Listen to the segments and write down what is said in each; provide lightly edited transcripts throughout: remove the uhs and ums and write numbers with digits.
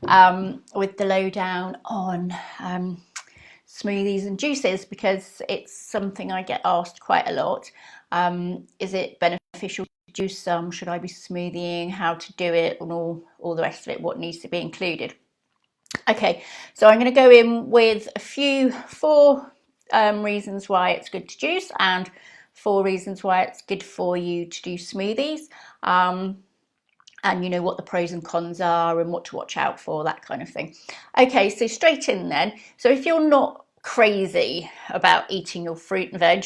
with the lowdown on smoothies and juices, because it's something I get asked quite a lot. Is it beneficial to juice some? Should I be smoothieing? How to do it, and all the rest of it, what needs to be included. Okay, so I'm going to go in with four reasons why it's good to juice, and 4 reasons why it's good for you to do smoothies. And you know what the pros and cons are and what to watch out for, that kind of thing. Okay, so straight in then. So if you're not crazy about eating your fruit and veg,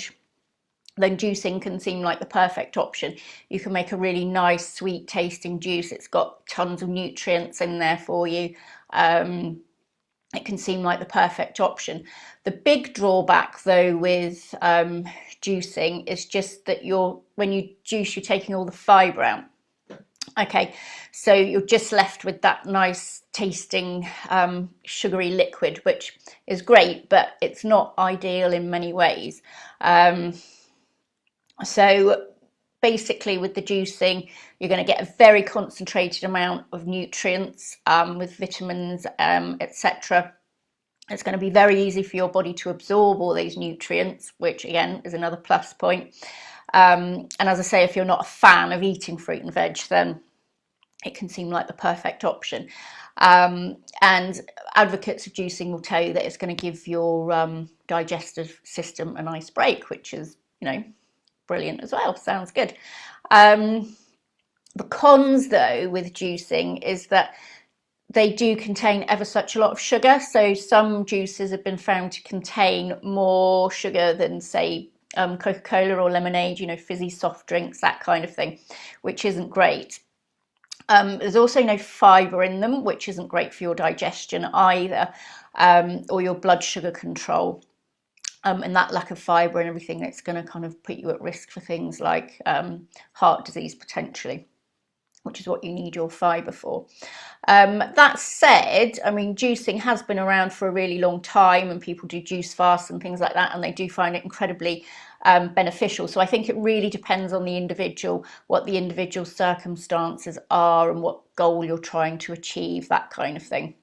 then juicing can seem like the perfect option. You can make a really nice, sweet tasting juice. It's got tons of nutrients in there for you. It can seem like the perfect option. The big drawback though with juicing is just that when you juice, you're taking all the fibre out. Okay, so you're just left with that nice tasting sugary liquid, which is great, but it's not ideal in many ways. So basically with the juicing, you're going to get a very concentrated amount of nutrients with vitamins, etc. It's going to be very easy for your body to absorb all these nutrients, which again is another plus point. And as I say, if you're not a fan of eating fruit and veg, then it can seem like the perfect option. And advocates of juicing will tell you that it's going to give your digestive system a nice break, which is, brilliant as well. Sounds good. The cons though with juicing is that they do contain ever such a lot of sugar. So some juices have been found to contain more sugar than, say, Coca-Cola or lemonade, fizzy soft drinks, that kind of thing, which isn't great. There's also no fibre in them, which isn't great for your digestion either, or your blood sugar control. And that lack of fibre and everything, it's going to kind of put you at risk for things like heart disease potentially, which is what you need your fibre for. That said, I mean, juicing has been around for a really long time, and people do juice fasts and things like that, and they do find it incredibly beneficial. So I think it really depends on the individual, what the individual circumstances are and what goal you're trying to achieve, that kind of thing.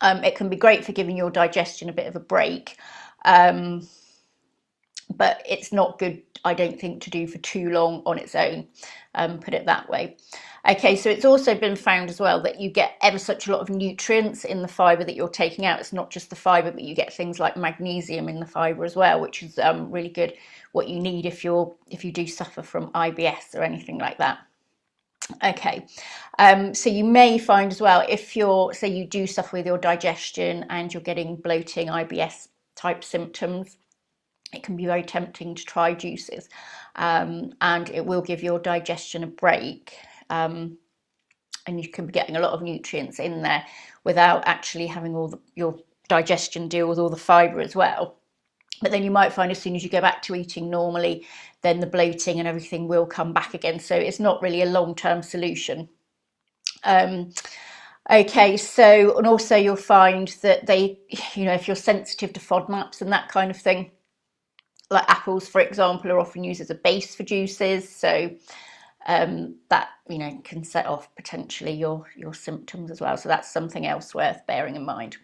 It can be great for giving your digestion a bit of a break, but it's not good, I don't think, to do for too long on its own, put it that way. Okay, so it's also been found as well that you get ever such a lot of nutrients in the fibre that you're taking out. It's not just the fibre, but you get things like magnesium in the fibre as well, which is really good, what you need if you do suffer from IBS or anything like that. Okay, so you may find as well, if say you do suffer with your digestion and you're getting bloating, IBS type symptoms, it can be very tempting to try juices, and it will give your digestion a break, and you can be getting a lot of nutrients in there without actually having your digestion deal with all the fibre as well. But then you might find as soon as you go back to eating normally, then the bloating and everything will come back again. So it's not really a long-term solution. Okay, so, and also you'll find that if you're sensitive to FODMAPs and that kind of thing, like apples, for example, are often used as a base for juices. So that, can set off potentially your symptoms as well. So that's something else worth bearing in mind.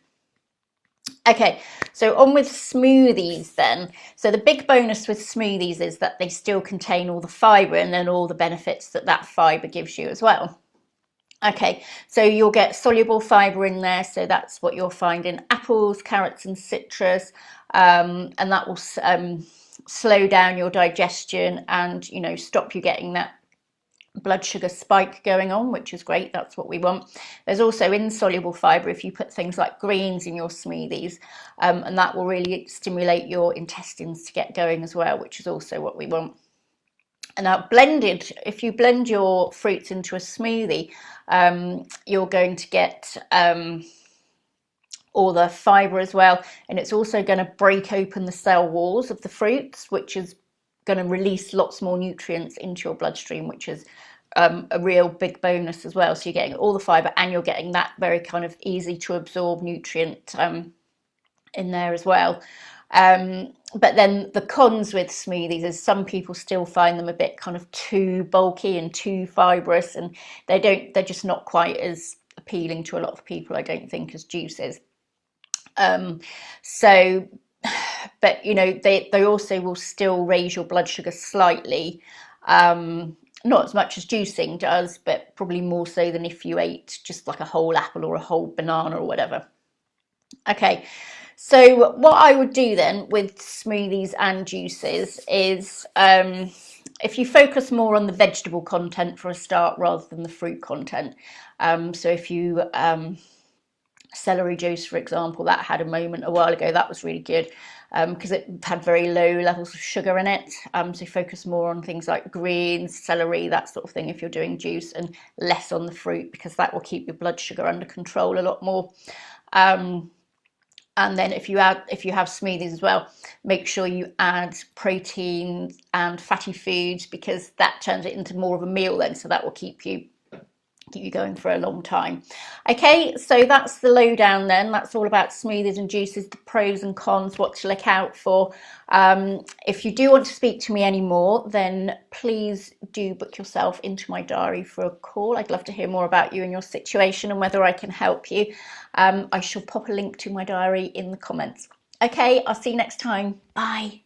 Okay, so on with smoothies then. So the big bonus with smoothies is that they still contain all the fibre and then all the benefits that fibre gives you as well. Okay, so you'll get soluble fibre in there, so that's what you'll find in apples, carrots and citrus, and that will slow down your digestion and, stop you getting that blood sugar spike going on, which is great. That's what we want. There's also insoluble fibre if you put things like greens in your smoothies, and that will really stimulate your intestines to get going as well, which is also what we want. And now if you blend your fruits into a smoothie, you're going to get all the fibre as well, and it's also going to break open the cell walls of the fruits, which is going to release lots more nutrients into your bloodstream, which is a real big bonus as well. So you're getting all the fibre and you're getting that very kind of easy to absorb nutrient in there as well. But then the cons with smoothies is some people still find them a bit kind of too bulky and too fibrous, and they're just not quite as appealing to a lot of people, I don't think, as juices. So, but you know, they also will still raise your blood sugar slightly. Not as much as juicing does, but probably more so than if you ate just like a whole apple or a whole banana or whatever. Okay, so what I would do then with smoothies and juices is if you focus more on the vegetable content for a start rather than the fruit content. So if you celery juice, for example, that had a moment a while ago, that was really good because it had very low levels of sugar in it. So focus more on things like greens, celery, that sort of thing if you're doing juice, and less on the fruit because that will keep your blood sugar under control a lot more. And then if you have smoothies as well, make sure you add protein and fatty foods because that turns it into more of a meal then, so that will keep you going for a long time. Okay, so that's the lowdown then. That's all about smoothies and juices, the pros and cons, what to look out for. If you do want to speak to me anymore, then please do book yourself into my diary for a call. I'd love to hear more about you and your situation and whether I can help you. I shall pop a link to my diary in the comments. Okay, I'll see you next time. Bye.